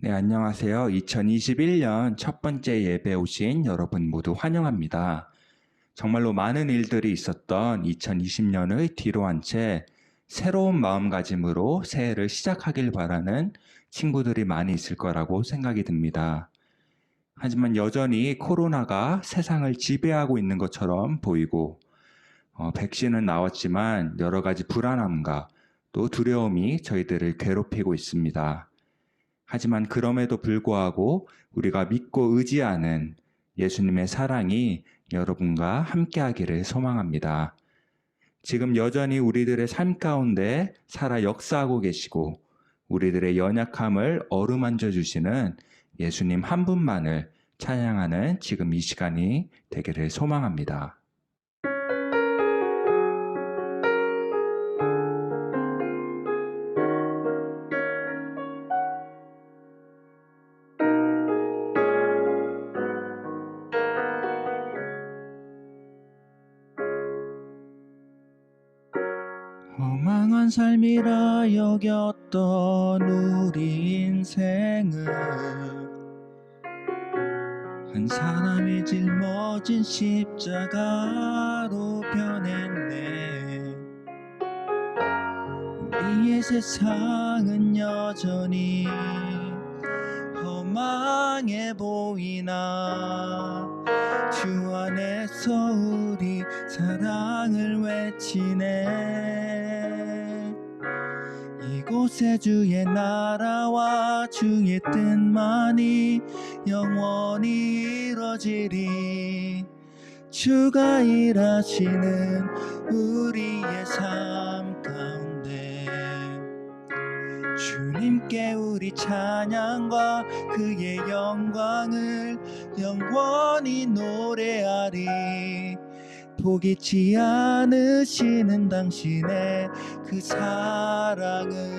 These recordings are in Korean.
네, 안녕하세요. 2021년 첫 번째 예배 오신 여러분 모두 환영합니다. 정말로 많은 일들이 있었던 2020년의 뒤로 한 채 새로운 마음가짐으로 새해를 시작하길 바라는 친구들이 많이 있을 거라고 생각이 듭니다. 하지만 여전히 코로나가 세상을 지배하고 있는 것처럼 보이고, 백신은 나왔지만 여러 가지 불안함과 또 두려움이 저희들을 괴롭히고 있습니다. 하지만 그럼에도 불구하고 우리가 믿고 의지하는 예수님의 사랑이 여러분과 함께하기를 소망합니다. 지금 여전히 우리들의 삶 가운데 살아 역사하고 계시고 우리들의 연약함을 어루만져 주시는 예수님 한 분만을 찬양하는 지금 이 시간이 되기를 소망합니다. 허망한 삶이라 여겼던 우리 인생을 한 사람이 짊어진 십자가로 변했네. 우리의 세상은 여전히 허망해 보이나 주 안에서 우리 사랑을 외치네. 이곳에 주의 나라와 주의 뜻만이 영원히 이루어지리. 주가 일하시는 우리의 삶 가운데 주님께 우리 찬양과 그의 영광을 영원히 노래하리. 포기치 않으시는 당신의 그 사랑을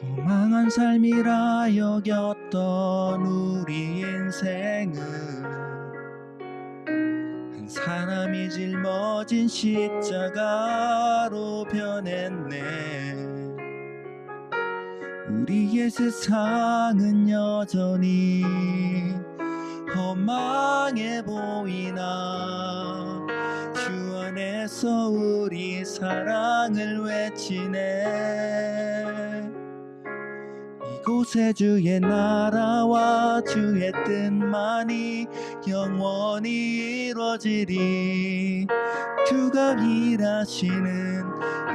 허망한 삶이라 여겼던 우리 인생을 한 사람이 짊어진 십자가로 변했네. 우리의 세상은 여전히 허망해 보이나 주 안에서 우리 사랑을 외치네. 이곳에 주의 나라와 주의 뜻만이 영원히 이루어지리. 주가 일하시는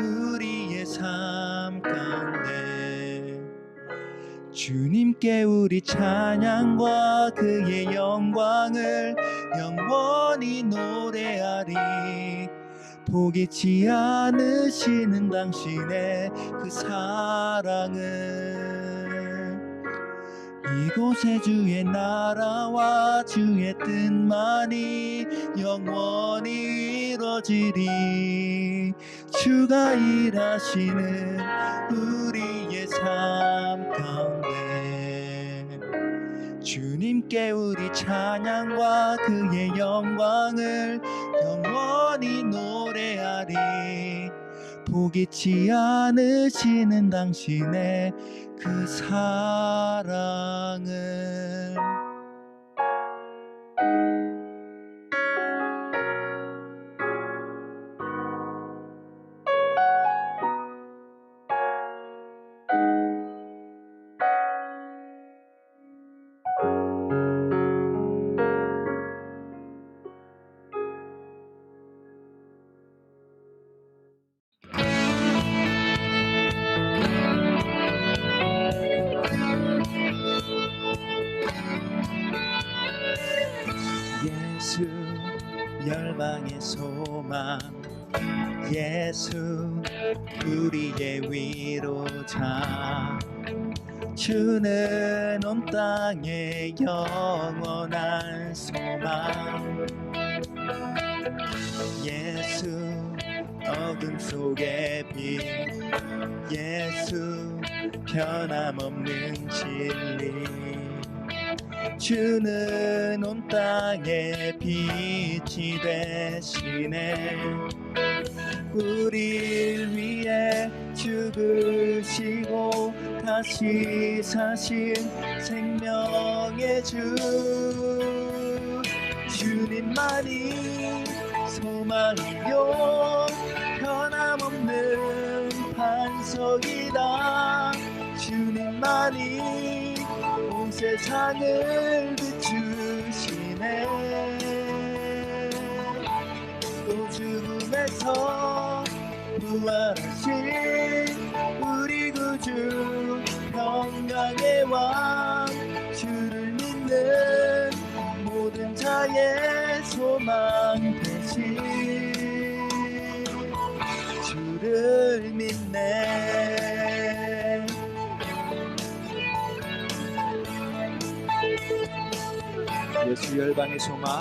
우리의 삶 가운데 주님께 우리 찬양과 그의 영광을 영원히 노래하리. 포기치 않으시는 당신의 그 사랑을 이곳에 주의 나라와 주의 뜻만이 영원히 이루어지리. 주가 일하시는 우리의 삶 가운데 주님께 우리 찬양과 그의 영광을 영원히 노래하리. 포기치 않으시는 당신의 그 사랑을 예수 열방의 소망, 예수 우리의 위로자, 주는 온 땅의 영원한 소망. 예수 어둠 속의 빛, 예수 변함없는 진리 주는 온 땅에 빛이 되시네 우리를 위해 죽으시고 다시 사신 생명의 주 주님만이 소망이요 변함없는 반석이다 주님만이 온 세상을 비추시네 또 죽음에서 부활하신 우리 구주 평강의 왕 주를 믿는 모든 자의 소망 되신 주를 믿네 예수 열방의 소망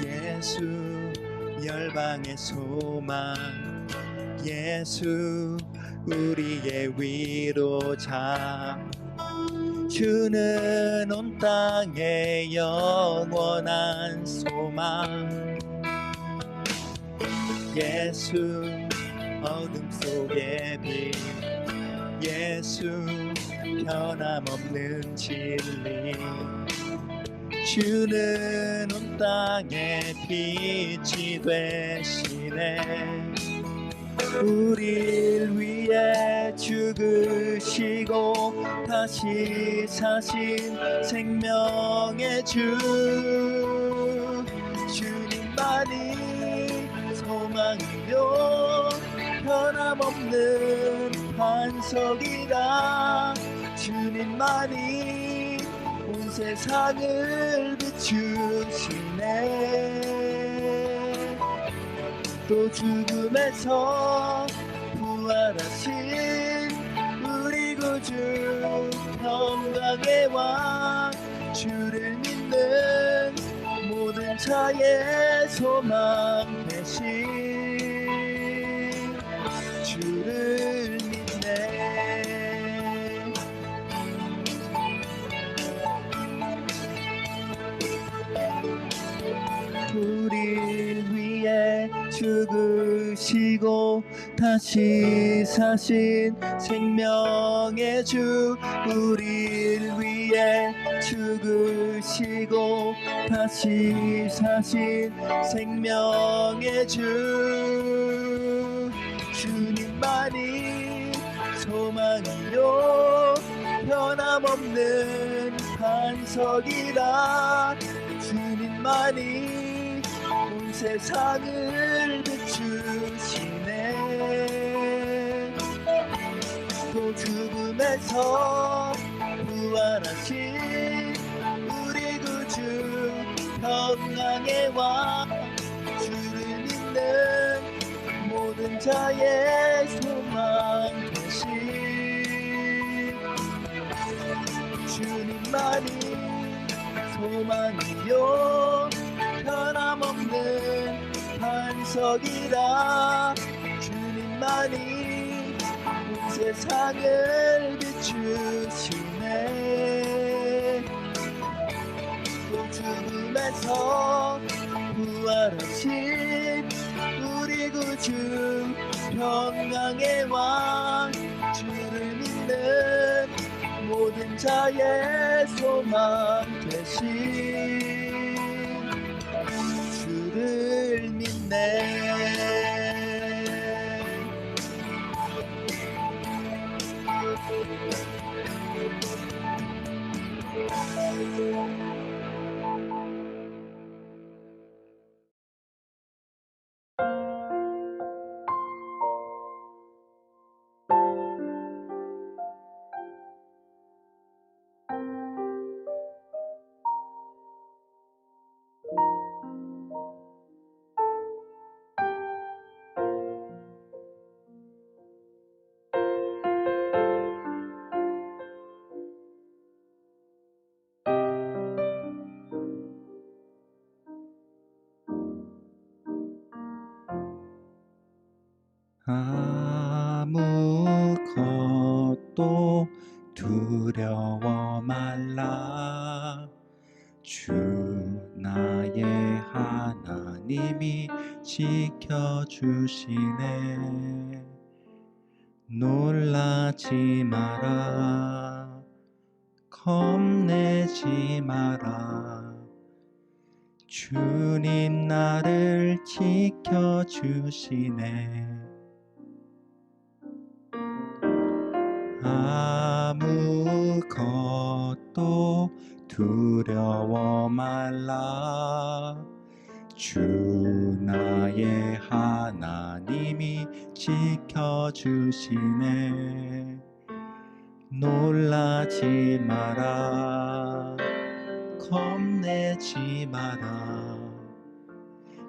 예수 열방의 소망 예수 우리의 위로자 주는 온 땅의 영원한 소망 예수 어둠 속의 빛 예수 변함없는 진리 주는 온 땅에 빛이 되시네 우리를 위해 죽으시고 다시 사신 생명의 주 주님만이 소망이요 변함없는 반석이다 주님만이 온 세상을 비추시네 또 죽음에서 부활하신 우리 구주 평강의 왕 주를 믿는 모든 자의 소망 되신 주를 믿네 우리를 위해 죽으시고 다시 사신 생명의 주 우리를 위해 죽으시고 다시 사신 생명의 주 주님만이 소망이요 변함없는 반석이라 주님만이 온 세상을 비추시네 또 죽음에서 부활하신 우리 구주 평강의 왕 주를 믿는 모든 자의 소망 되신 주님만이 소망이요 변함없는 반석이라 주님만이 온 세상을 비추시네 또 죽음에서 부활하신 우리 구주 평강의 왕 주를 믿는 모든 자의 소망 되신 주를 믿네 아무것도 두려워 말라. 주 나의 하나님이 지켜주시네. 놀라지 마라. 겁내지 마라. 주님 나를 지켜주시네. 아무것도 두려워 말라. 주 나의 하나님이 지켜주시네. 놀라지 마라. 겁내지 마라.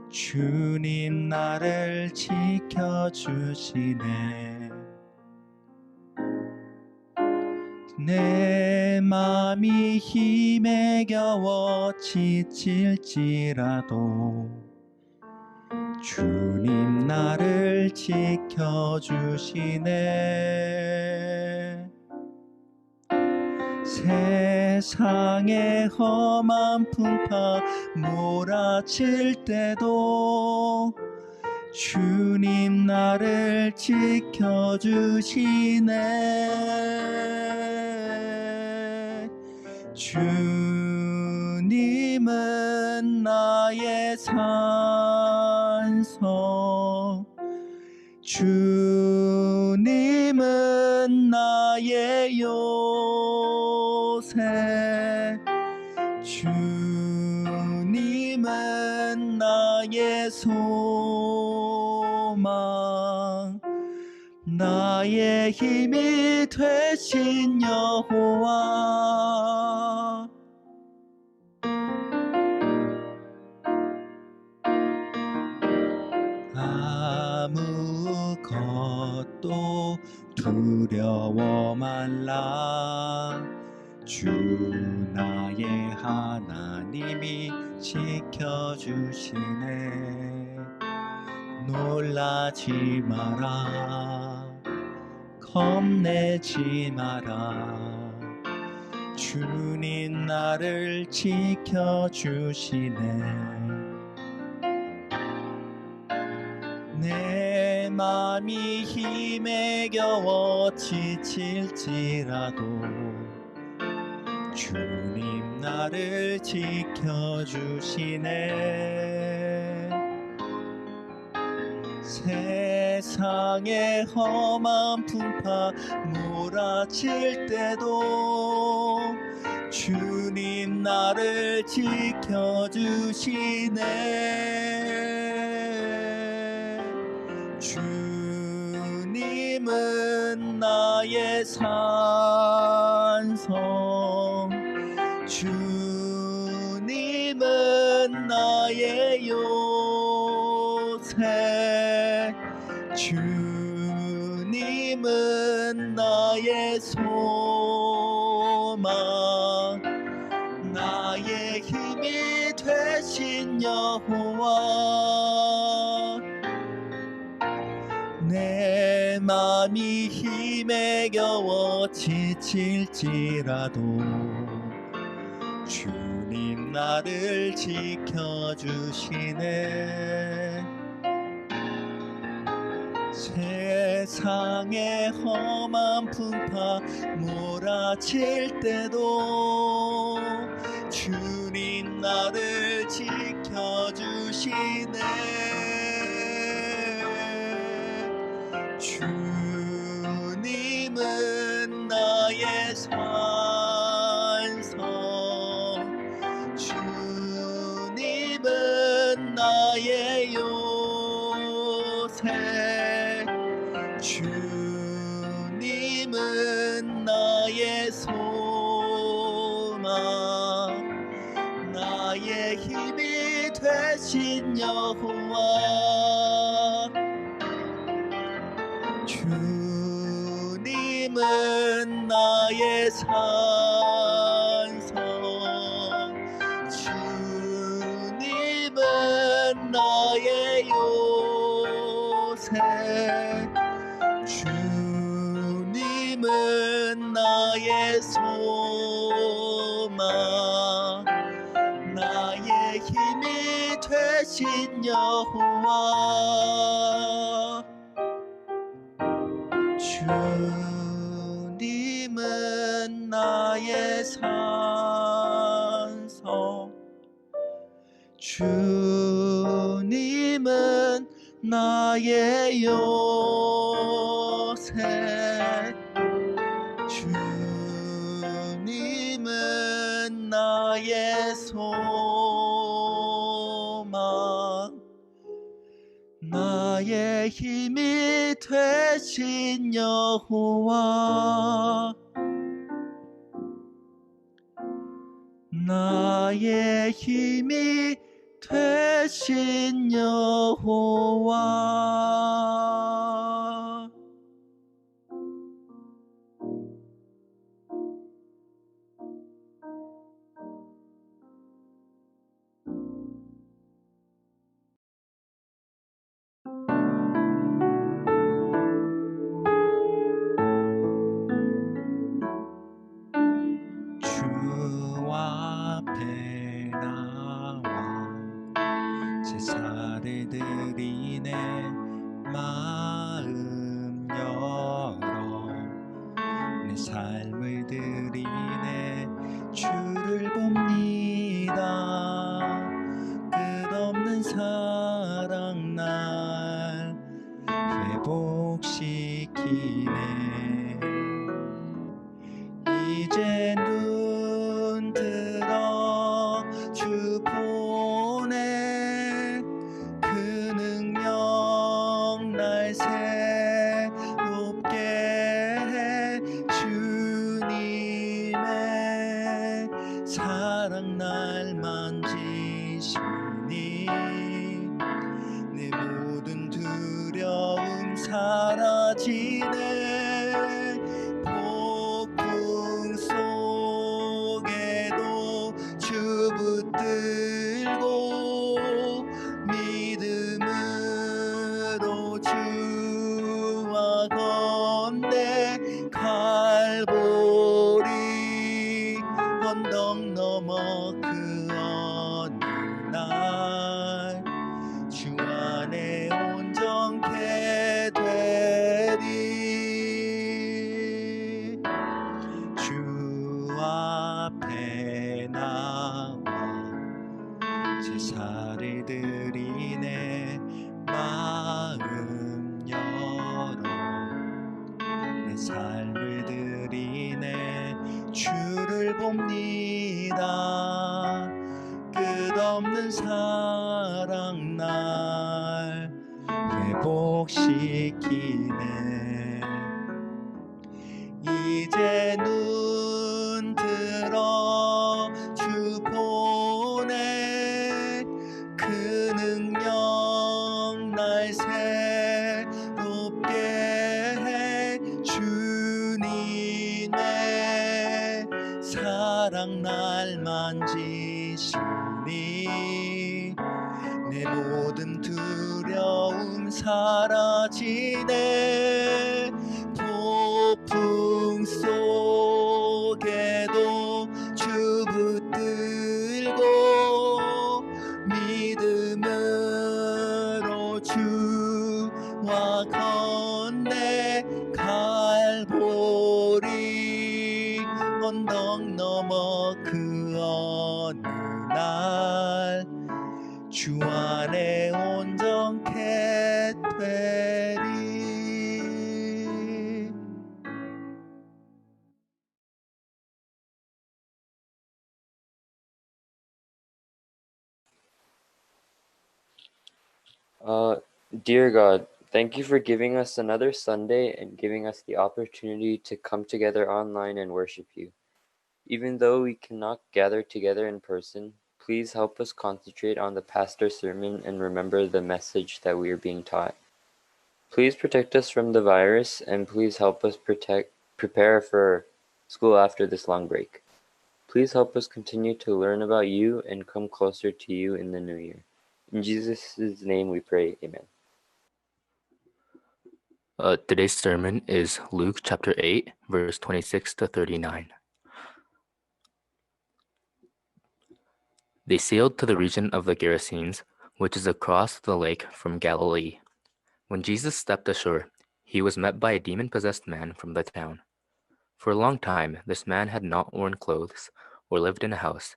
주님 나를 지켜주시네. 내 맘이 힘에 겨워 지칠지라도 주님 나를 지켜주시네. 세상의 험한 풍파 몰아칠 때도 주님 나를 지켜주시네. 주님은 나의 산성, 주님은 나의 요새, 주님은 나의 소망, 나의 힘이 되신 여호와. 아무것도 두려워 말라. 주 나의 하나님이 지켜주시네. 놀라지 마라. 겁내지 마라. 주님 나를 지켜주시네. 내 맘이 힘에 겨워 지칠지라도 주님 나를 지켜주시네. 세상의 험한 풍파 몰아칠 때도 주님 나를 지켜주시네. 주님은 나의 산성, 주님은 나의 요새, 주님은 나의 소망, 나의 힘이 되신 여호와. 내 맘이 힘에 겨워 지칠지라도 주님 나를 지켜주시네. 세상의 험한 풍파 몰아칠 때도 주님 나를 지켜주시네. 주님은 나의 산성, 주님은 나의 요새, 주님은 나의 소망, 나의 힘이 되신 여호와. 주님은 나의 산성, 주님은 나의 요새, 주님은 나의 소망, 되신 여호와 주님은 나의 산성 주님은 나의 요새 주님은 나의 소망 나의 힘이 되신 여호와 나의 힘이 되신 여호와 주 앞에 나와 제사를 드리네 마음 열어 내 삶을 드리네 주를 봅니다 끝없는 사랑 날 회복시키네 이제 눈 들어 주 보내 그 능력 날 새롭게 해 주님의 사랑 날 만지시니 내 모든 두려움 사라지네 폭풍 속에도 주 붙들고 믿음으로 주와 건네 갈보리 언덕 넘어 그 어느 날 주 안에 온전케 되리 주 앞에 나와 제사를 드리네 마음 열어 내 삶을 드리네 주를 봅니다 끝없는 사랑 날 회복시키네 이제 눈 들어 주 보내 그 능력 날 새롭게 해 주님의 사랑 날 만지시니 내 모든 두려움 사라지네 폭풍 속에도 주 붙들고 믿음으로 주와 건네 갈보리 언덕 넘어 그 어느 날 주 안에 온전케 되리 Dear God, thank you for giving us another Sunday and giving us the opportunity to come together online and worship you. Even though we cannot gather together in person, please help us concentrate on the pastor's sermon and remember the message that we are being taught. Please protect us from the virus and please help us prepare for school after this long break. Please help us continue to learn about you and come closer to you in the new year. In Jesus' name we pray, amen. Today's sermon is Luke chapter 8, verse 26 to 39. They sailed to the region of the Gerasenes. which is across the lake from Galilee. When Jesus stepped ashore, he was met by a demon-possessed man from the town. For a long time, this man had not worn clothes or lived in a house,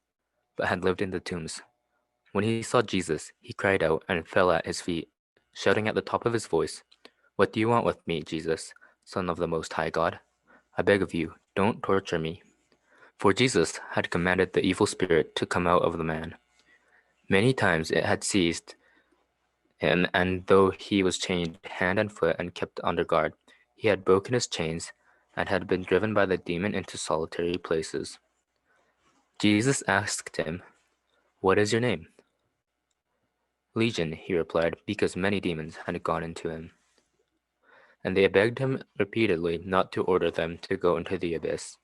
but had lived in the tombs. When he saw Jesus, he cried out and fell at his feet, shouting at the top of his voice, "What do you want with me, Jesus, Son of the Most High God? I beg of you, don't torture me." For Jesus had commanded the evil spirit to come out of the man. Many times it had seized him, and though he was chained hand and foot and kept under guard, he had broken his chains and had been driven by the demon into solitary places. Jesus asked him, "What is your name?" "Legion," he replied, because many demons had gone into him. And they begged him repeatedly not to order them to go into the abyss.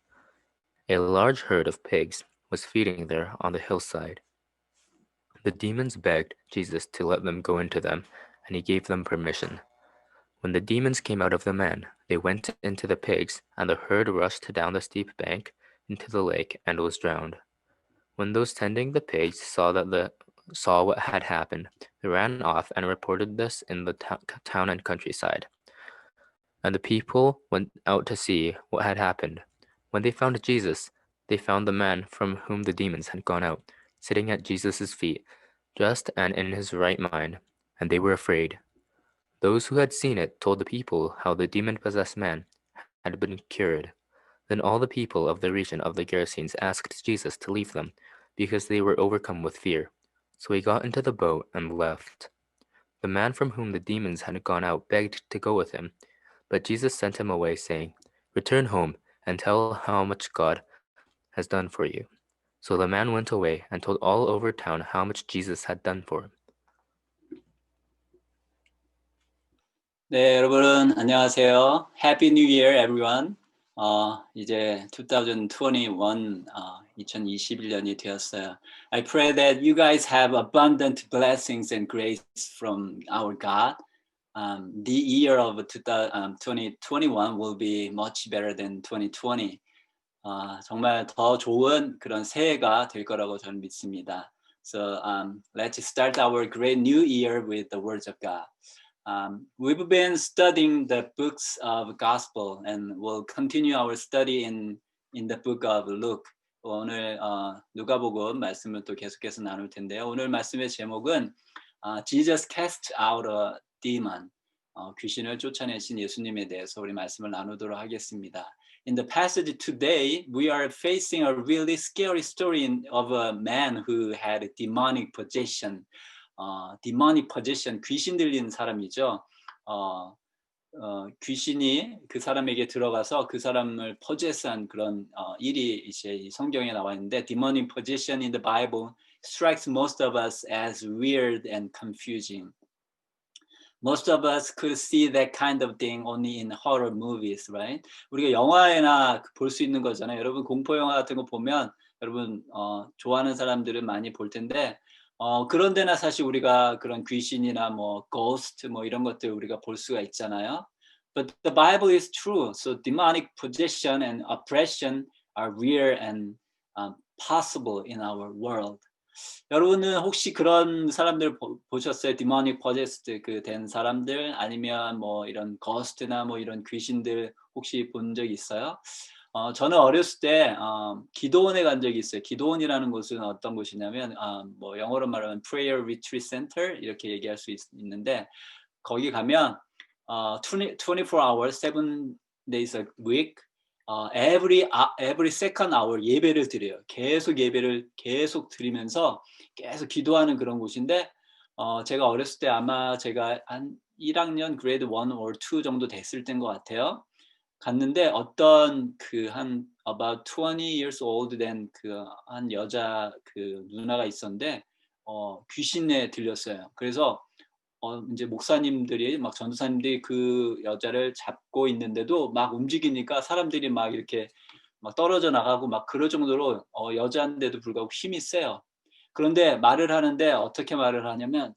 A large herd of pigs was feeding there on the hillside. The demons begged Jesus to let them go into them, and he gave them permission. When the demons came out of the man, they went into the pigs, and the herd rushed down the steep bank into the lake and was drowned. When those tending the pigs saw what had happened, they ran off and reported this in the town and countryside. And the people went out to see what had happened. When they found Jesus, they found the man from whom the demons had gone out, sitting at Jesus' feet, dressed and in his right mind, and they were afraid. Those who had seen it told the people how the demon-possessed man had been cured. Then all the people of the region of the Gerasenes asked Jesus to leave them, because they were overcome with fear. So he got into the boat and left. The man from whom the demons had gone out begged to go with him, but Jesus sent him away, saying, "Return home and tell how much God has done for you." So the man went away and told all over town how much Jesus had done for him. 네, 여러분 안녕하세요. Happy New Year, everyone. 이제 2021, 2021년이 되었어요. I pray that you guys have abundant blessings and grace from our God. The year of 2021 will be much better than 2020. 정말 더 좋은 그런 새해가 될 거라고 저는 믿습니다. So let's start our great new year with the words of God. We've been studying the books of Gospel, and we'll continue our study in the book of Luke. 오늘 누가복음 말씀을 또 계속해서 나눌 텐데요. 오늘 말씀의 제목은 Jesus cast out a demon. 귀신을 쫓아내신 예수님에 대해서 우리 말씀을 나누도록 하겠습니다. In the passage today, we are facing a really scary story of a man who had a demonic possession. demonic possession, 귀신 들린 사람이죠. 귀신이 그 사람에게 들어가서 그 사람을 possess한 그런 일이 이제 이 성경에 나와 있는데, demonic possession in the Bible strikes most of us as weird and confusing. Most of us could see that kind of thing only in horror movies, right? 우리가 영화에나 볼 수 있는 거잖아요. 여러분 공포 영화 같은 거 보면 여러분 좋아하는 사람들은 많이 볼 텐데, 그런 데나 사실 우리가 그런 귀신이나 뭐 ghost 뭐 이런 것들 우리가 볼 수가 있잖아요. But the Bible is true. So demonic possession and oppression are real and possible in our world. 여러분은 혹시 그런 사람들 보셨어요? demonic possessed 그 된 사람들, 아니면 뭐 이런 ghost나 뭐 이런 귀신들 혹시 본 적 있어요? 저는 어렸을 때 기도원에 간 적이 있어요. 기도원이라는 곳은 어떤 곳이냐면 뭐 영어로 말하면 prayer retreat center 이렇게 얘기할 수 있는데, 거기 가면 24 hours, 7 days a week, every second hour 예배를 드려요. 계속 예배를 계속 드리면서 계속 기도하는 그런 곳인데, 제가 어렸을 때 아마 제가 한 1학년 grade 1 or 2 정도 됐을 때인 것 같아요. 갔는데 어떤 한 about 20 years old 된 한 여자 누나가 있었는데 귀신에 들렸어요. 그래서 이제 목사님들이 막 전도사님들이 그 여자를 잡고 있는데도 막 움직이니까 사람들이 막 이렇게 막 떨어져 나가고 막 그럴 정도로 여자인데도 불구하고 힘이 세요. 그런데 말을 하는데 어떻게 말을 하냐면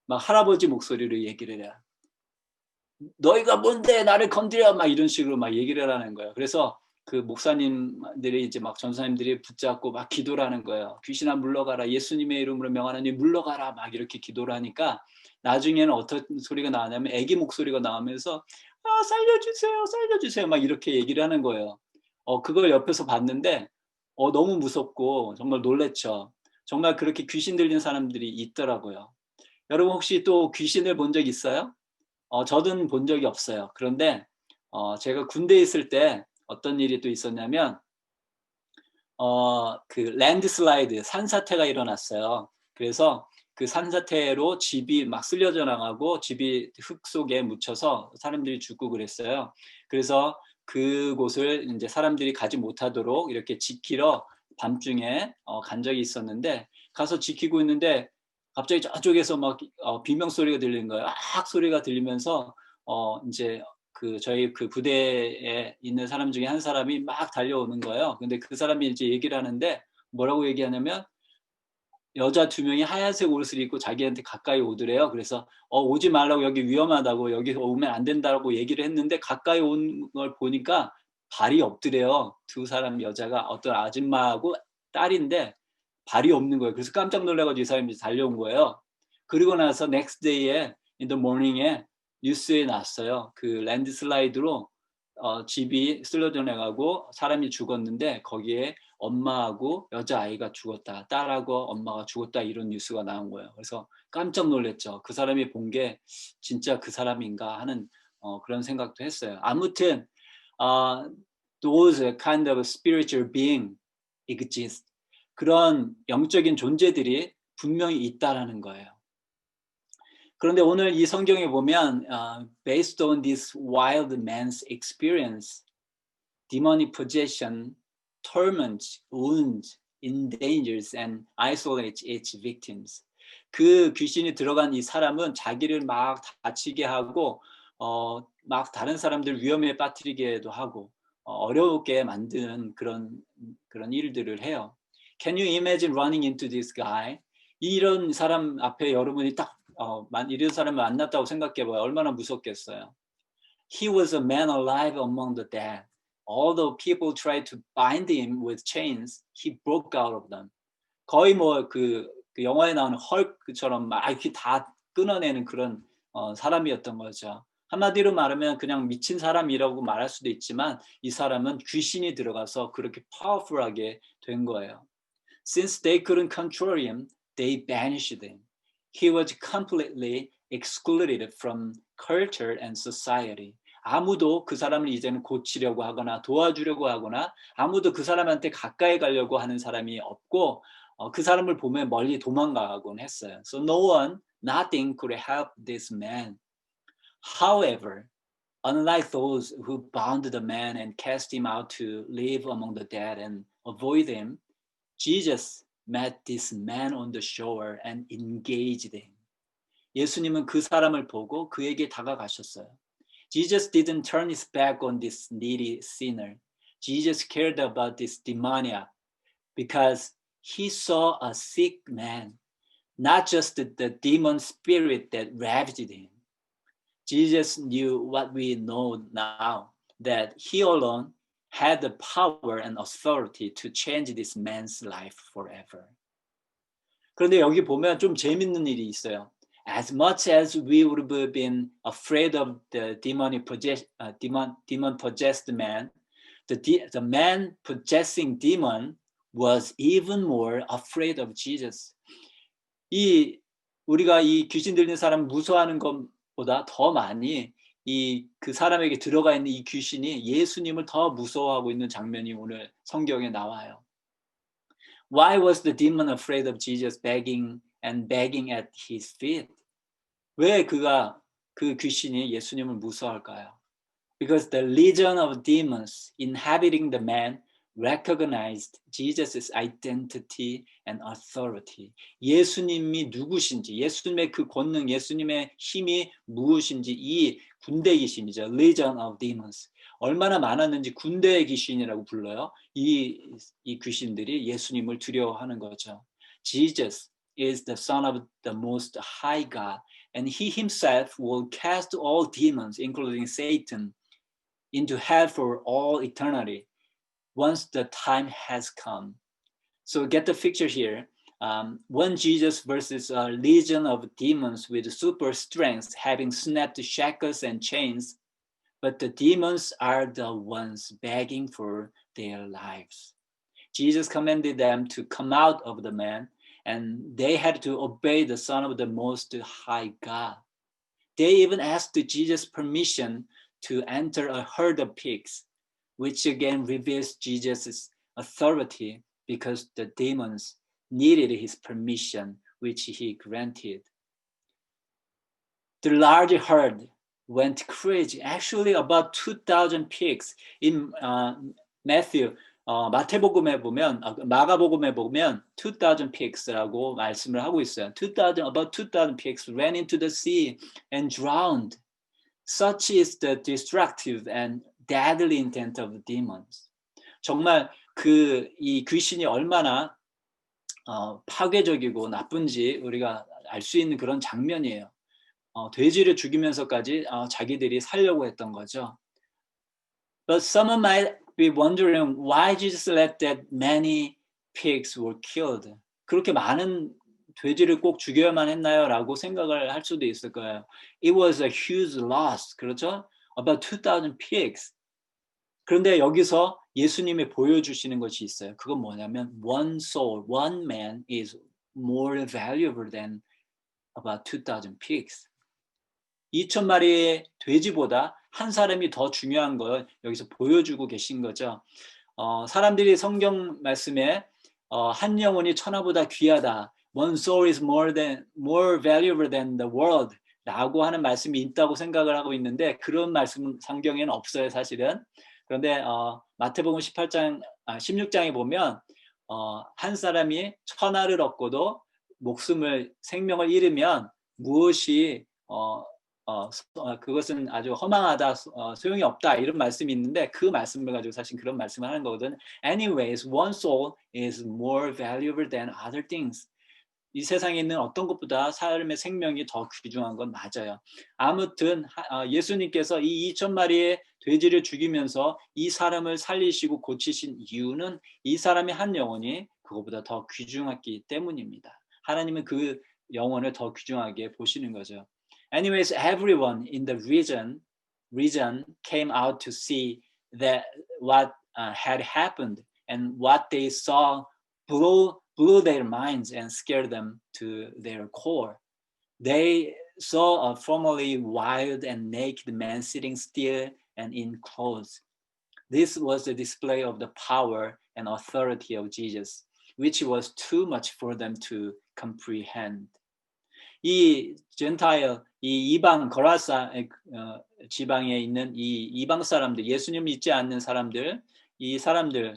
막 할아버지 목소리로 얘기를 해요. 너희가 뭔데 나를 건드려, 막 이런 식으로 막 얘기를 하는 거예요. 그래서 그 목사님들이 이제 막 전사님들이 붙잡고 막 기도를 하는 거예요. 귀신아 물러가라. 예수님의 이름으로 명하노니 물러가라. 막 이렇게 기도를 하니까 나중에는 어떤 소리가 나왔냐면 아기 목소리가 나오면서 아, 살려주세요. 살려주세요. 막 이렇게 얘기를 하는 거예요. 그걸 옆에서 봤는데 너무 무섭고 정말 놀랬죠. 정말 그렇게 귀신 들린 사람들이 있더라고요. 여러분 혹시 또 귀신을 본 적 있어요? 저는 본 적이 없어요. 그런데 제가 군대에 있을 때 어떤 일이 또 있었냐면 그 랜드슬라이드 산사태가 일어났어요. 그래서 그 산사태로 집이 막 쓸려져 나가고 집이 흙 속에 묻혀서 사람들이 죽고 그랬어요. 그래서 그곳을 이제 사람들이 가지 못하도록 이렇게 지키러 밤중에 간 적이 있었는데 가서 지키고 있는데 갑자기 저쪽에서 막 비명 소리가 들리는 거예요. 악 소리가 들리면서 이제 저희 그 부대에 있는 사람 중에 한 사람이 막 달려오는 거예요. 근데 그 사람이 이제 얘기를 하는데 뭐라고 얘기하냐면 여자 2명이 하얀색 옷을 입고 자기한테 가까이 오더래요. 그래서 오지 말라고, 여기 위험하다고, 여기 오면 안 된다고 얘기를 했는데 가까이 온 걸 보니까 발이 없더래요. 2사람 여자가 어떤 아줌마하고 딸인데 발이 없는 거예요. 그래서 깜짝 놀라가지고 이 사람이 달려온 거예요. 그리고 나서 next day에 in the morning에 뉴스에 났어요. 그 랜드슬라이드로 집이 쓸려져 나가고 사람이 죽었는데 거기에 엄마하고 여자아이가 죽었다. 딸하고 엄마가 죽었다. 이런 뉴스가 나온 거예요. 그래서 깜짝 놀랐죠. 그 사람이 본 게 진짜 그 사람인가 하는 그런 생각도 했어요. 아무튼 those kind of spiritual being exist. 그런 영적인 존재들이 분명히 있다라는 거예요. 그런데 오늘 이 성경에 보면 based on this wild man's experience, demonic possession, torments, wounds, endangers, and isolates its victims. 그 귀신이 들어간 이 사람은 자기를 막 다치게 하고 막 다른 사람들 위험에 빠뜨리게도 하고 어렵게 만드는 그런 일들을 해요. Can you imagine running into this guy? 이런 사람 앞에 여러분이 딱 이런 사람을 만났다고 생각해봐요. 얼마나 무섭겠어요. He was a man alive among the dead. Although people tried to bind him with chains, he broke out of them. 거의 뭐 그 영화에 나오는 헐크처럼 막 이렇게 다 끊어내는 그런 사람이었던 거죠. 한마디로 말하면 그냥 미친 사람이라고 말할 수도 있지만 이 사람은 귀신이 들어가서 그렇게 파워풀하게 된 거예요. Since they couldn't control him, they banished him. He was completely excluded from culture and society. 아무도 그 사람을 이제는 고치려고 하거나 도와주려고 하거나 아무도 그 사람한테 가까이 가려고 하는 사람이 없고 그 사람을 보면 멀리 도망가곤 했어요. So no one, nothing could help this man. However, unlike those who bound the man and cast him out to live among the dead and avoid him, Jesus met this man on the shore and engaged him. 예수님은 그 사람을 보고 그에게 다가가셨어요. Jesus didn't turn his back on this needy sinner. Jesus cared about this demoniac because he saw a sick man, not just the demon spirit that ravaged him. Jesus knew what we know now, that he alone had the power and authority to change this man's life forever. 그런데 여기 보면 좀 재밌는 일이 있어요. As much as we would have been afraid of the demon possessed man, the man possessing demon was even more afraid of Jesus. 우리가 이 귀신 들린 사람 무서워하는 것보다 더 많이 그 사람에게 들어가 있는 이 귀신이 예수님을 더 무서워하고 있는 장면이 오늘 성경에 나와요. Why was the demon afraid of Jesus begging at his feet? 왜 그 귀신이 예수님을 무서워할까요? Because the legion of demons inhabiting the man recognized Jesus' identity and authority. 예수님이 누구신지, 예수님의 그 권능, 예수님의 힘이 무엇인지 이 군대 귀신이죠. Legion of demons. 얼마나 많았는지 군대의 귀신이라고 불러요. 이 귀신들이 예수님을 두려워하는 거죠. Jesus is the Son of the Most High God, and He Himself will cast all demons, including Satan, into hell for all eternity. once the time has come. So get the picture here. One Jesus versus a legion of demons with super strength, having snapped shackles and chains, but the demons are the ones begging for their lives. Jesus commanded them to come out of the man, and they had to obey the Son of the Most High God. They even asked Jesus permission to enter a herd of pigs, which again reveals Jesus' authority because the demons needed his permission, which he granted. The large herd went crazy. Actually, about 2,000 pigs in Matthew, 마태복음에 보면, 마가복음에 보면 2,000 pigs라고 말씀을 하고 있어요. About 2,000 pigs ran into the sea and drowned. Such is the destructive and deadly intent of demons. 정말 이 귀신이 얼마나 파괴적이고 나쁜지 우리가 알 수 있는 그런 장면이에요. 돼지를 죽이면서까지 자기들이 살려고 했던 거죠. But someone might be wondering why Jesus let that many pigs were killed. 그렇게 많은 돼지를 꼭 죽여야만 했나요? 라고 생각을 할 수도 있을 거예요. It was a huge loss. 그렇죠? About 2,000 pigs. 그런데 여기서 예수님이 보여주시는 것이 있어요. 그건 뭐냐면 one soul, one man is more valuable than about 2,000 pigs. 2,000마리의 돼지보다 한 사람이 더 중요한 걸 여기서 보여주고 계신 거죠. 사람들이 성경 말씀에 한 영혼이 천하보다 귀하다. One soul is more valuable than the world. 라고 하는 말씀이 있다고 생각을 하고 있는데 그런 말씀은 성경에는 없어요, 사실은. 그런데 마태복음 16장에 보면 한 사람이 천하를 얻고도 생명을 잃으면 무엇이 그것은 아주 허망하다, 소용이 없다 이런 말씀이 있는데 그 말씀을 가지고 사실 그런 말씀을 하는 거거든. Anyways, one soul is more valuable than other things. 이 세상에 있는 어떤 것보다 사람의 생명이 더 귀중한 건 맞아요. 아무튼 예수님께서 이 2,000마리의 돼지를 죽이면서 이 사람을 살리시고 고치신 이유는 이 사람의 한 영혼이 그것보다 더 귀중하기 때문입니다. 하나님은 그 영혼을 더 귀중하게 보시는 거죠. Anyways, everyone in the region came out to see that what had happened, and what they saw blew their minds and scared them to their core. They saw a formerly wild and naked man sitting still and in clothes. This was a display of the power and authority of Jesus, which was too much for them to comprehend. 이 젠타일, 이 이방 거라사 지방에 있는 이 이방 사람들, 예수님 믿지 않는 사람들, 이 사람들이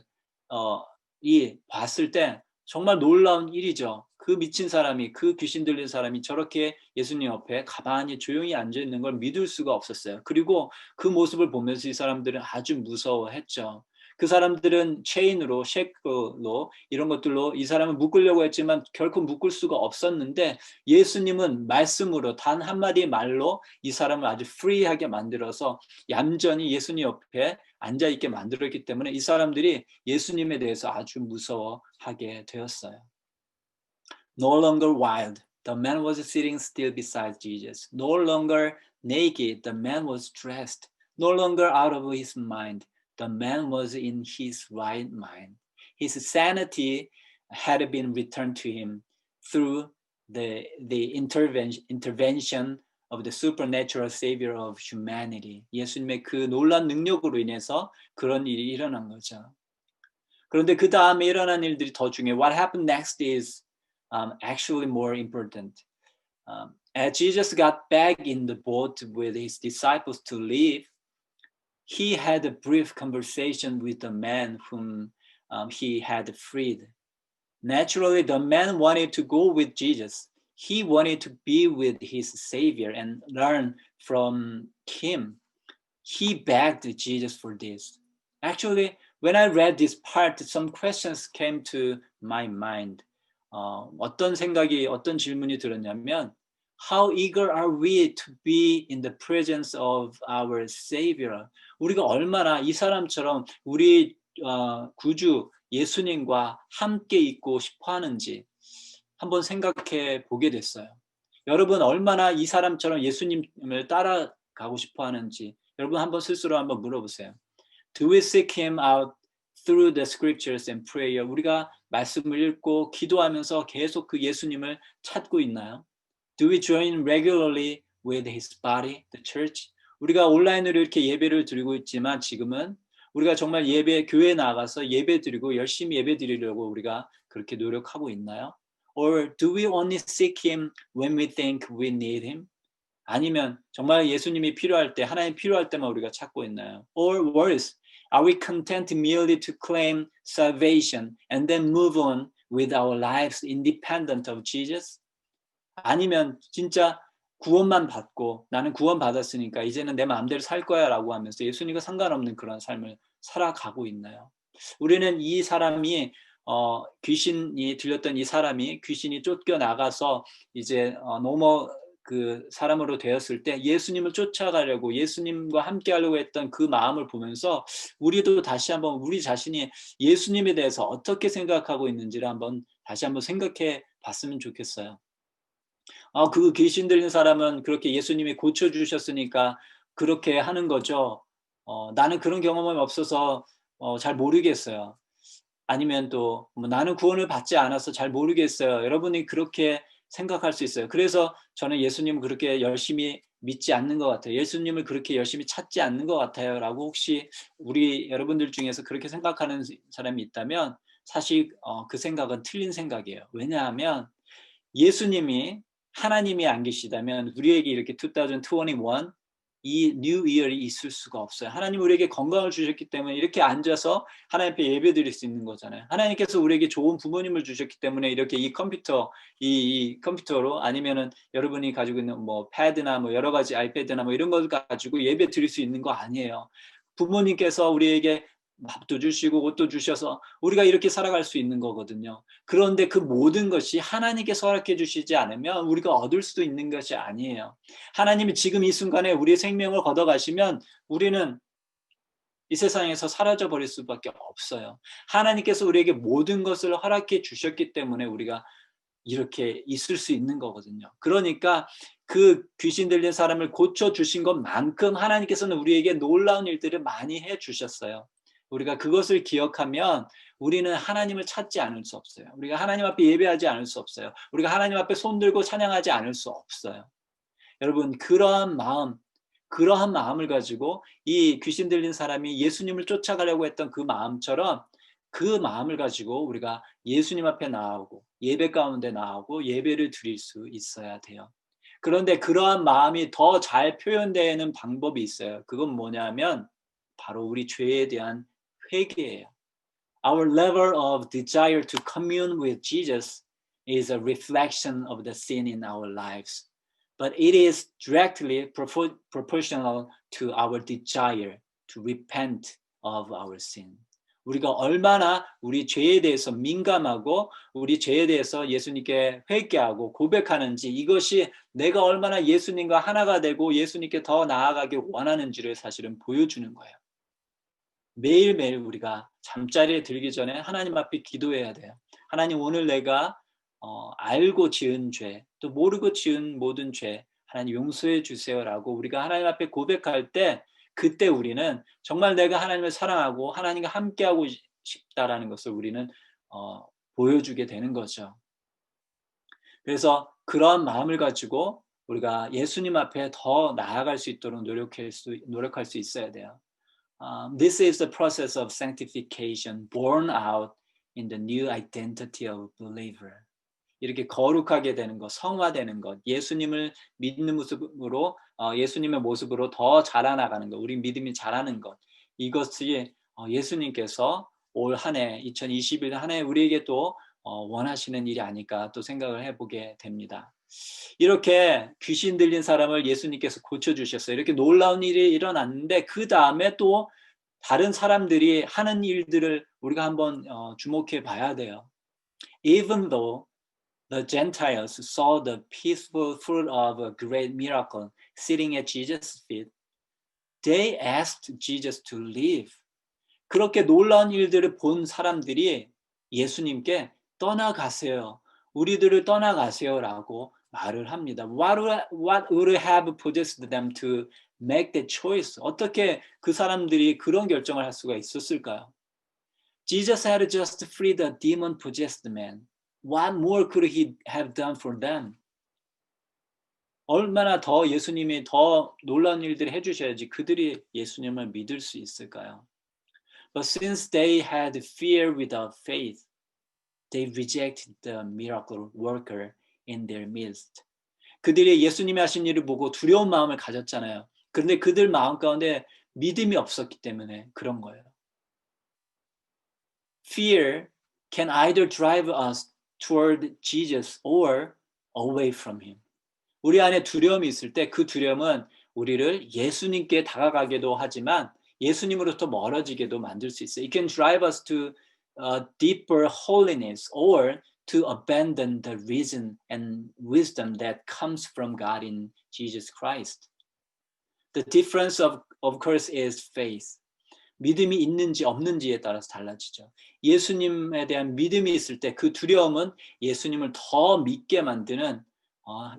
봤을 때 정말 놀라운 일이죠. 그 미친 사람이, 그 귀신 들린 사람이 저렇게 예수님 옆에 가만히 조용히 앉아 있는 걸 믿을 수가 없었어요. 그리고 그 모습을 보면서 이 사람들은 아주 무서워했죠. 그 사람들은 체인으로, 셰클로 이런 것들로 이 사람을 묶으려고 했지만 결코 묶을 수가 없었는데 예수님은 말씀으로 단 한마디의 말로 이 사람을 아주 프리하게 만들어서 얌전히 예수님 옆에 앉아있게 만들었기 때문에 이 사람들이 예수님에 대해서 아주 무서워하게 되었어요. No longer wild, the man was sitting still beside Jesus. No longer naked, the man was dressed. No longer out of his mind, the man was in his right mind. His sanity had been returned to him through the intervention of the supernatural savior of humanity. 예수님의 그 놀란 능력으로 인해서 그런 일이 일어난 거죠. 그런데 그 다음에 일어난 일들이 더 중요해요. What happened next is actually more important. As Jesus got back in the boat with his disciples to leave, he had a brief conversation with the man whom he had freed. Naturally, the man wanted to go with Jesus. He wanted to be with his Savior and learn from him. He begged Jesus for this. Actually, when I read this part, some questions came to my mind. 어떤 질문이 들었냐면, how eager are we to be in the presence of our Savior? 우리가 얼마나 이 사람처럼 우리 구주 예수님과 함께 있고 싶어 하는지 한번 생각해 보게 됐어요. 여러분 얼마나 이 사람처럼 예수님을 따라가고 싶어 하는지 여러분 한번 스스로 한번 물어보세요. Do we seek him out through the scriptures and prayer? 우리가 말씀을 읽고 기도하면서 계속 그 예수님을 찾고 있나요? Do we join regularly with his body, the church? 우리가 온라인으로 이렇게 예배를 드리고 있지만 지금은 우리가 정말 교회에 나가서 예배 드리고 열심히 예배 드리려고 우리가 그렇게 노력하고 있나요? Or do we only seek him when we think we need him? 아니면 정말 예수님이 필요할 때, 하나님 필요할 때만 우리가 찾고 있나요? Or worse, are we content merely to claim salvation and then move on with our lives independent of Jesus? 아니면 진짜 구원만 받고 나는 구원 받았으니까 이제는 내 마음대로 살 거야 라고 하면서 예수님과 상관없는 그런 삶을 살아가고 있나요? 우리는 이 사람이 귀신이 들렸던 이 사람이 귀신이 쫓겨나가서 이제 그 사람으로 되었을 때 예수님을 쫓아가려고 예수님과 함께 하려고 했던 그 마음을 보면서 우리도 다시 한번 우리 자신이 예수님에 대해서 어떻게 생각하고 있는지를 한번 다시 한번 생각해 봤으면 좋겠어요. 그 귀신 들린 사람은 그렇게 예수님이 고쳐주셨으니까 그렇게 하는 거죠. 나는 그런 경험이 없어서 잘 모르겠어요. 아니면 또 나는 구원을 받지 않아서 잘 모르겠어요. 여러분이 그렇게 생각할 수 있어요. 그래서 저는 예수님을 그렇게 열심히 믿지 않는 것 같아요. 예수님을 그렇게 열심히 찾지 않는 것 같아요. 라고 혹시 우리 여러분들 중에서 그렇게 생각하는 사람이 있다면 사실 그 생각은 틀린 생각이에요. 왜냐하면 예수님이 하나님이 안 계시다면 우리에게 이렇게 2021 이 뉴 이어이 있을 수가 없어요. 하나님 우리에게 건강을 주셨기 때문에 이렇게 앉아서 하나님 앞에 예배드릴 수 있는 거잖아요. 하나님께서 우리에게 좋은 부모님을 주셨기 때문에 이렇게 이 컴퓨터로 아니면은 여러분이 가지고 있는 뭐 패드나 뭐 여러 가지 아이패드나 뭐 이런 걸 가지고 예배 드릴 수 있는 거 아니에요. 부모님께서 우리에게 밥도 주시고 옷도 주셔서 우리가 이렇게 살아갈 수 있는 거거든요. 그런데 그 모든 것이 하나님께서 허락해 주시지 않으면 우리가 얻을 수도 있는 것이 아니에요. 하나님이 지금 이 순간에 우리의 생명을 걷어가시면 우리는 이 세상에서 사라져 버릴 수밖에 없어요. 하나님께서 우리에게 모든 것을 허락해 주셨기 때문에 우리가 이렇게 있을 수 있는 거거든요. 그러니까 그 귀신 들린 사람을 고쳐주신 것만큼 하나님께서는 우리에게 놀라운 일들을 많이 해주셨어요. 우리가 그것을 기억하면 우리는 하나님을 찾지 않을 수 없어요. 우리가 하나님 앞에 예배하지 않을 수 없어요. 우리가 하나님 앞에 손들고 찬양하지 않을 수 없어요. 여러분 그러한 마음을 가지고 이 귀신 들린 사람이 예수님을 쫓아가려고 했던 그 마음처럼 그 마음을 가지고 우리가 예수님 앞에 나아오고 예배 가운데 나아오고 예배를 드릴 수 있어야 돼요. 그런데 그러한 마음이 더 잘 표현되는 방법이 있어요. 그건 뭐냐면 바로 우리 죄에 대한 회개예요. Our level of desire to commune with Jesus is a reflection of the sin in our lives. But it is directly proportional to our desire to repent of our sin. 우리가 얼마나 우리 죄에 대해서 민감하고 우리 죄에 대해서 예수님께 회개하고 고백하는지 이것이 내가 얼마나 예수님과 하나가 되고 예수님께 더 나아가길 원하는지를 사실은 보여주는 거예요. 매일매일 우리가 잠자리에 들기 전에 하나님 앞에 기도해야 돼요. 하나님 오늘 내가 알고 지은 죄, 또 모르고 지은 모든 죄 하나님 용서해 주세요라고 우리가 하나님 앞에 고백할 때 그때 우리는 정말 내가 하나님을 사랑하고 하나님과 함께하고 싶다라는 것을 우리는 보여주게 되는 거죠. 그래서 그런 마음을 가지고 우리가 예수님 앞에 더 나아갈 수 있도록 노력할 수 있어야 돼요. This is the process of sanctification born out in the new identity of believer. 이렇게 거룩하게 되는 것, 성화되는 것, 예수님을 믿는 모습으로 예수님의 모습으로 더 자라나가는 것, 우리 믿음이 자라는 것, 이것이 예수님께서 올 한 해 2021 한 해 우리에게 또 원하시는 일이 아닐까 또 생각을 해보게 됩니다. 이렇게 귀신 들린 사람을 예수님께서 고쳐주셨어요. 이렇게 놀라운 일이 일어났는데 그 다음에 또 다른 사람들이 하는 일들을 우리가 한번 주목해 봐야 돼요. Even though the Gentiles saw the peaceful fruit of a great miracle sitting at Jesus' feet, they asked Jesus to leave. 그렇게 놀라운 일들을 본 사람들이 예수님께 떠나가세요. 우리들을 떠나가세요라고 말을 합니다. What would have possessed them to make that choice? 어떻게 그 사람들이 그런 결정을 할 수가 있었을까요? Jesus had just freed a demon-possessed man. What more could he have done for them? 얼마나 더 예수님이 더 놀라운 일들을 해주셔야지 그들이 예수님을 믿을 수 있을까요? But since they had fear without faith, they rejected the miracle worker in their midst. 그들이 예수님이 하신 일을 보고 두려운 마음을 가졌잖아요. 그런데 그들 마음 가운데 믿음이 없었기 때문에 그런 거예요. Fear can either drive us toward Jesus or away from him. 우리 안에 두려움이 있을 때 그 두려움은 우리를 예수님께 다가가게도 하지만 예수님으로부터 멀어지게도 만들 수 있어요. It can drive us to deeper holiness or to abandon the reason and wisdom that comes from God in Jesus Christ. The difference of course is faith. 믿음이 있는지 없는지에 따라서 달라지죠. 예수님에 대한 믿음이 있을 때 그 두려움은 예수님을 더 믿게 만드는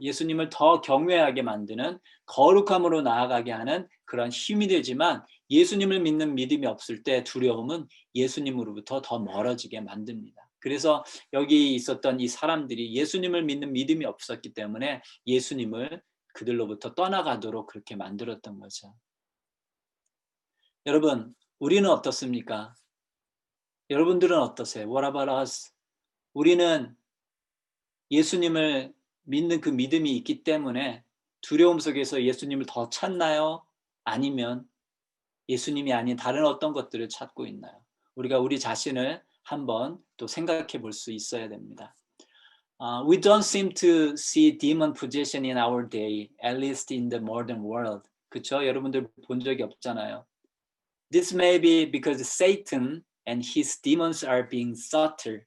예수님을 더 경외하게 만드는 거룩함으로 나아가게 하는 그런 힘이 되지만 예수님을 믿는 믿음이 없을 때 두려움은 예수님으로부터 더 멀어지게 만듭니다. 그래서 여기 있었던 이 사람들이 예수님을 믿는 믿음이 없었기 때문에 예수님을 그들로부터 떠나가도록 그렇게 만들었던 거죠. 여러분, 우리는 어떻습니까? 여러분들은 어떠세요? What about us? 우리는 예수님을 믿는 그 믿음이 있기 때문에 두려움 속에서 예수님을 더 찾나요? 아니면 예수님이 아닌 다른 어떤 것들을 찾고 있나요? 우리가 우리 자신을 한번 또 생각해 볼 수 있어야 됩니다. We don't seem to see demon possession in our day, at least in the modern world. 그렇죠? 여러분들 본 적이 없잖아요. This may be because Satan and his demons are being subtle.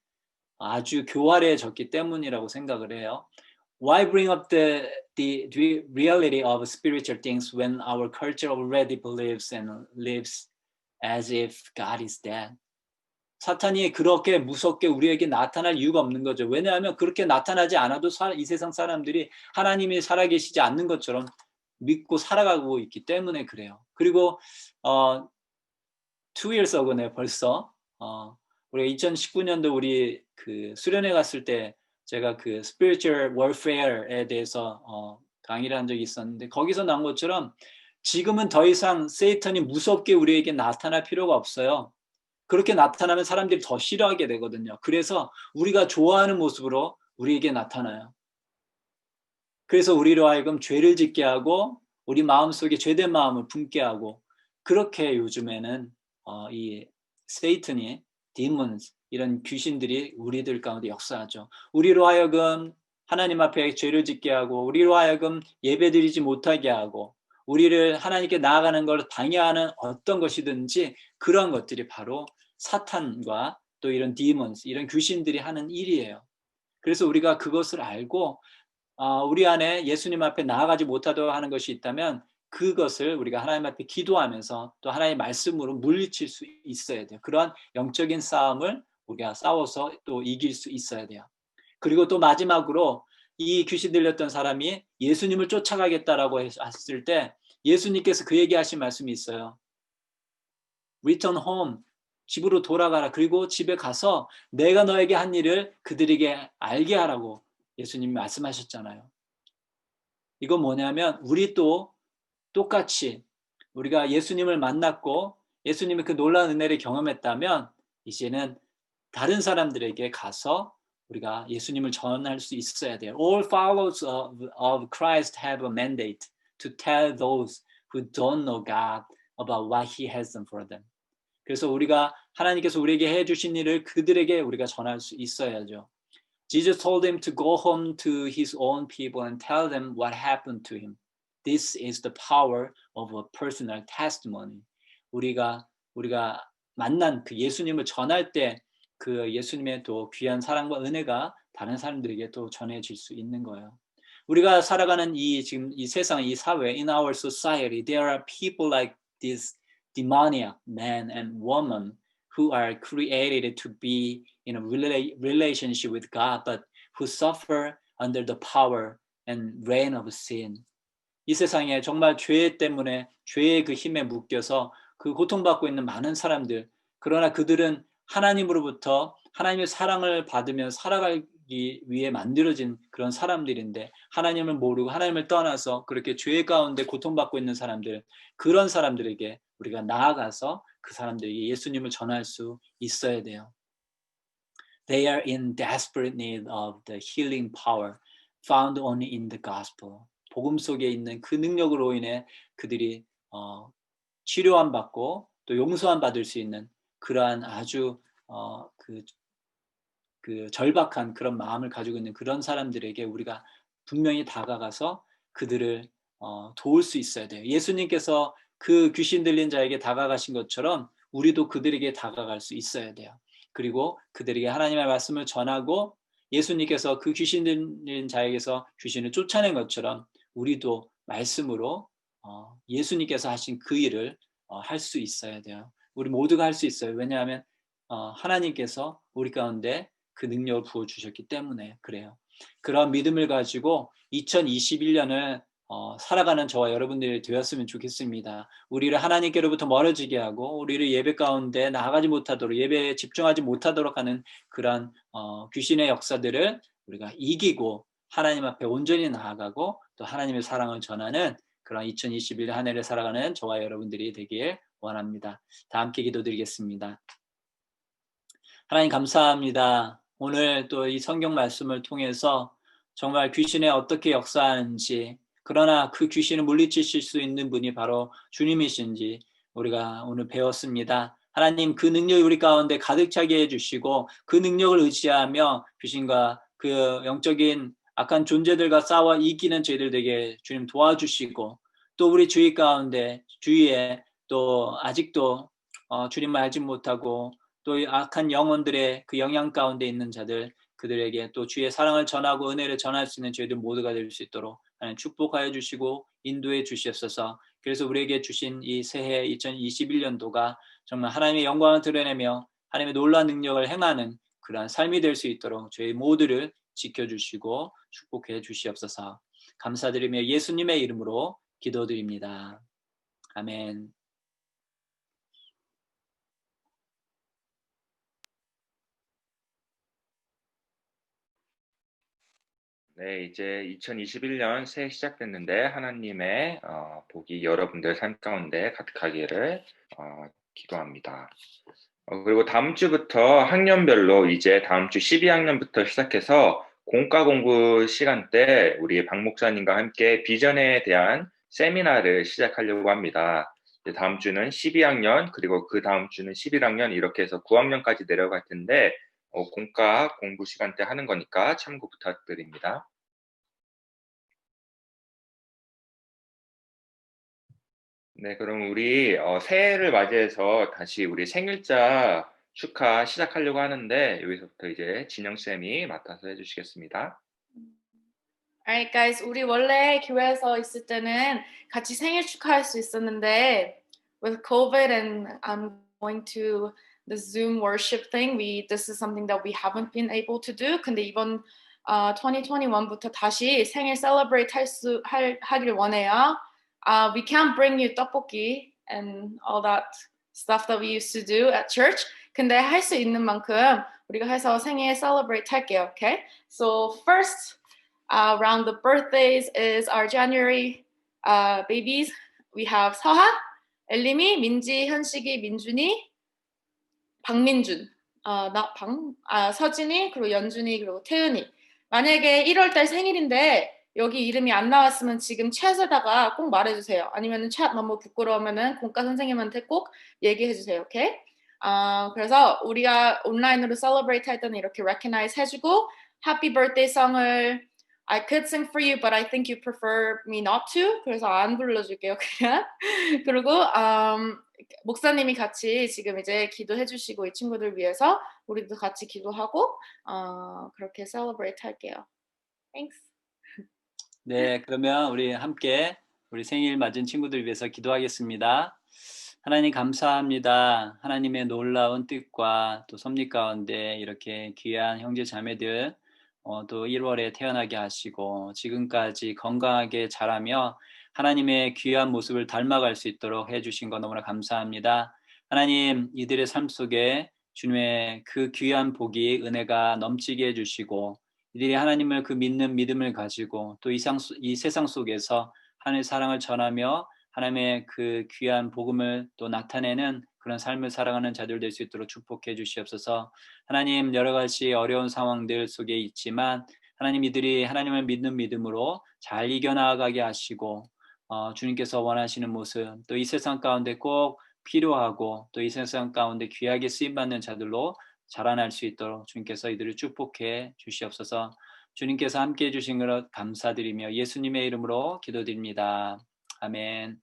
아주 교활해졌기 때문이라고 생각을 해요. Why bring up the reality of spiritual things when our culture already believes and lives as if God is dead? 사탄이 그렇게 무섭게 우리에게 나타날 이유가 없는 거죠. 왜냐하면 그렇게 나타나지 않아도 이 세상 사람들이 하나님이 살아계시지 않는 것처럼 믿고 살아가고 있기 때문에 그래요. 그리고 2 years ago네 벌써 우리가 2019년도 우리 그 수련회 갔을 때 제가 그 spiritual warfare에 대해서 강의를 한 적이 있었는데 거기서 나온 것처럼 지금은 더 이상 세이탄이 무섭게 우리에게 나타날 필요가 없어요. 그렇게 나타나면 사람들이 더 싫어하게 되거든요. 그래서 우리가 좋아하는 모습으로 우리에게 나타나요. 그래서 우리로 하여금 죄를 짓게 하고 우리 마음속에 죄된 마음을 품게 하고 그렇게 요즘에는 이 세이탄이 demons 이런 귀신들이 우리들 가운데 역사하죠. 우리로 하여금 하나님 앞에 죄를 짓게 하고 우리로 하여금 예배드리지 못하게 하고 우리를 하나님께 나아가는 걸 방해하는 어떤 것이든지 그런 것들이 바로 사탄과 또 이런 demons 이런 귀신들이 하는 일이에요. 그래서 우리가 그것을 알고 우리 안에 예수님 앞에 나아가지 못하도록 하는 것이 있다면 그것을 우리가 하나님 앞에 기도하면서 또 하나님의 말씀으로 물리칠 수 있어야 돼요. 그런 영적인 싸움을 우리가 싸워서 또 이길 수 있어야 돼요. 그리고 또 마지막으로 이 귀신 들렸던 사람이 예수님을 쫓아가겠다라고 했을 때 예수님께서 그에게 하신 말씀이 있어요. Return home. 집으로 돌아가라. 그리고 집에 가서 내가 너에게 한 일을 그들에게 알게 하라고 예수님이 말씀하셨잖아요. 이건 뭐냐면 우리 또 똑같이 우리가 예수님을 만났고 예수님의 그 놀라운 은혜를 경험했다면 이제는 다른 사람들에게 가서 우리가 예수님을 전할 수 있어야 돼요. All followers of Christ have a mandate to tell those who don't know God about what He has done for them. 그래서 우리가 하나님께서 우리에게 해주신 일을 그들에게 우리가 전할 수 있어야죠. Jesus told him to go home to his own people and tell them what happened to him. This is the power of a personal testimony. 우리가 만난 그 예수님을 전할 때 그 예수님의 또 귀한 사랑과 은혜가 다른 사람들에게 또 전해질 수 있는 거예요. 우리가 살아가는 지금 이 세상, 이 사회, in our society, there are people like these demoniac man and woman who are created to be in a relationship with God, but who suffer under the power and reign of sin. 이 세상에 정말 죄 때문에 죄의 그 힘에 묶여서 그 고통받고 있는 많은 사람들, 그러나 그들은 하나님으로부터 하나님의 사랑을 받으며 살아가기 위해 만들어진 그런 사람들인데, 하나님을 모르고 하나님을 떠나서 그렇게 죄 가운데 고통받고 있는 사람들, 그런 사람들에게 우리가 나아가서 그 사람들에게 예수님을 전할 수 있어야 돼요. They are in desperate need of the healing power found only in the gospel. 복음 속에 있는 그 능력으로 인해 그들이 치료함 받고 또 용서함 받을 수 있는 그러한 아주 그 절박한 그런 마음을 가지고 있는 그런 사람들에게 우리가 분명히 다가가서 그들을 도울 수 있어야 돼요. 예수님께서 그 귀신 들린 자에게 다가가신 것처럼 우리도 그들에게 다가갈 수 있어야 돼요. 그리고 그들에게 하나님의 말씀을 전하고 예수님께서 그 귀신 들린 자에게서 귀신을 쫓아낸 것처럼 우리도 말씀으로 예수님께서 하신 그 일을 할 수 있어야 돼요. 우리 모두가 할 수 있어요. 왜냐하면 하나님께서 우리 가운데 그 능력을 부어주셨기 때문에 그래요. 그런 믿음을 가지고 2021년을 살아가는 저와 여러분들이 되었으면 좋겠습니다. 우리를 하나님께로부터 멀어지게 하고 우리를 예배 가운데 나아가지 못하도록, 예배에 집중하지 못하도록 하는 그런 귀신의 역사들을 우리가 이기고 하나님 앞에 온전히 나아가고 또 하나님의 사랑을 전하는 그런 2021년 한 해를 살아가는 저와 여러분들이 되길 원합니다. 다 함께 기도드리겠습니다. 하나님 감사합니다. 오늘 또 이 성경 말씀을 통해서 정말 귀신에 어떻게 역사하는지, 그러나 그 귀신을 물리치실 수 있는 분이 바로 주님이신지 우리가 오늘 배웠습니다. 하나님 그 능력이 우리 가운데 가득 차게 해주시고 그 능력을 의지하며 귀신과 그 영적인 악한 존재들과 싸워 이기는 저희들 되게 주님 도와주시고, 또 우리 주위 가운데 주위에 또 아직도 주님을 알지 못하고 또 악한 영혼들의 그 영향 가운데 있는 자들, 그들에게 또 주의 사랑을 전하고 은혜를 전할 수 있는 저희들 모두가 될 수 있도록 하나님 축복하여 주시고 인도해 주시옵소서. 그래서 우리에게 주신 이 새해 2021년도가 정말 하나님의 영광을 드러내며 하나님의 놀라운 능력을 행하는 그러한 삶이 될 수 있도록 저희 모두를 지켜주시고 축복해 주시옵소서. 감사드리며 예수님의 이름으로 기도드립니다. 아멘. 네, 이제 2021년 새해 시작됐는데 하나님의 복이 여러분들 삶 가운데 가득하기를 기도합니다. 그리고 다음 주부터 학년별로 이제 다음 주 12학년부터 시작해서 공과 공부 시간 때 우리 박 목사님과 함께 비전에 대한 세미나를 시작하려고 합니다. 다음 주는 12학년, 그리고 그 다음 주는 11학년, 이렇게 해서 9학년까지 내려갈 텐데 공과 공부 시간 때 하는 거니까 참고 부탁드립니다. 네, 그럼 우리 새해를 맞이해서 다시 우리 생일자 축하 시작하려고 하는데 여기서부터 이제 진영쌤이 맡아서 해주시겠습니다. Alright, guys. 우리 원래 교회에서 있을 때는 같이 생일 축하할 수 있었는데, with COVID and going to the Zoom worship thing, this is something that we haven't been able to do. 근데 이번 2021부터 다시 생일 celebrate 하길 원해요. We can't bring you 떡볶이 and all that stuff that we used to do at church. 근데 할 수 있는 만큼 우리가 해서 생일 celebrate 할게요. Okay? So first, around the birthdays is our January babies. We have 서하, 엘리미, 민지, 현식이, 민준이, 박민준, 서진이, 그리고 연준이, 그리고 태은이. 만약에 1월달 생일인데 여기 이름이 안 나왔으면 지금 챗에다가 꼭 말해주세요. 아니면 챗 너무 부끄러우면은 공과 선생님한테 꼭 얘기해주세요. 오케이? 그래서 우리가 온라인으로 celebrate 할 때는 이렇게 recognize 해주고 happy birthday song을 I could sing for you, but I think you prefer me not to. 그래서 안 불러줄게요, 그냥. 그리고 목사님이 같이 지금 이제 기도해 주시고 이 친구들 위해서 우리도 같이 기도하고 그렇게 celebrate 할게요. Thanks. 네, 그러면 우리 함께 우리 생일 맞은 친구들 위해서 기도하겠습니다. 하나님 감사합니다. 하나님의 놀라운 뜻과 또 섭리 가운데 이렇게 귀한 형제 자매들 또 1월에 태어나게 하시고 지금까지 건강하게 자라며 하나님의 귀한 모습을 닮아갈 수 있도록 해주신 것 너무나 감사합니다. 하나님 이들의 삶 속에 주님의 그 귀한 복이 은혜가 넘치게 해주시고 이들이 하나님을 그 믿는 믿음을 가지고 또 이 세상 속에서 하나님의 사랑을 전하며 하나님의 그 귀한 복음을 또 나타내는 그런 삶을 살아가는 자들 될 수 있도록 축복해 주시옵소서. 하나님 여러 가지 어려운 상황들 속에 있지만 하나님 이들이 하나님을 믿는 믿음으로 잘 이겨나가게 하시고 주님께서 원하시는 모습 또 이 세상 가운데 꼭 필요하고 또 이 세상 가운데 귀하게 쓰임받는 자들로 자라날 수 있도록 주님께서 이들을 축복해 주시옵소서. 주님께서 함께해 주신 것 감사드리며 예수님의 이름으로 기도드립니다. 아멘.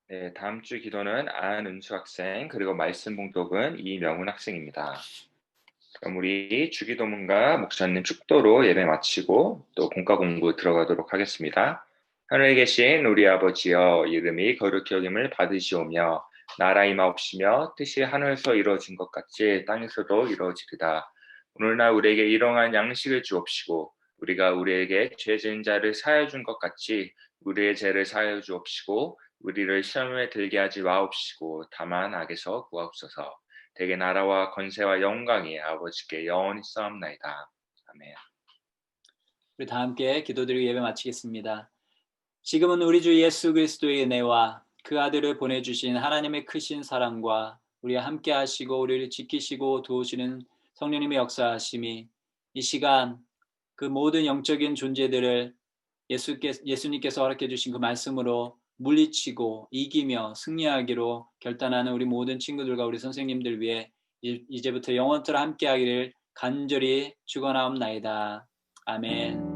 네, 다음 주 기도는 안은수 학생, 그리고 말씀 봉독은 이명훈 학생입니다. 그럼 우리 주기도문과 목사님 축도로 예배 마치고 또 본과 공부 들어가도록 하겠습니다. 하늘에 계신 우리 아버지여, 이름이 거룩히 여김을 받으시오며 나라 임하옵시며 뜻이 하늘에서 이루어진 것 같이 땅에서도 이루어지리다. 오늘날 우리에게 일용할 양식을 주옵시고 우리가 우리에게 죄 지은 자를 사하여 준 것 같이 우리의 죄를 사하여 주옵시고 우리를 시험에 들게 하지 마옵시고 다만 악에서 구하옵소서. 대개 나라와 권세와 영광이 아버지께 영원히 싸움나이다. 아멘. 우리 다 함께 기도드리고 예배 마치겠습니다. 지금은 우리 주 예수 그리스도의 은혜와 그 아들을 보내주신 하나님의 크신 사랑과 우리와 함께 하시고 우리를 지키시고 도우시는 성령님의 역사하심이 이 시간 그 모든 영적인 존재들을 예수님께서 허락해 주신 그 말씀으로 물리치고 이기며 승리하기로 결단하는 우리 모든 친구들과 우리 선생님들 위해 이제부터 영원토록 함께하기를 간절히 축원하옵나이다. 아멘.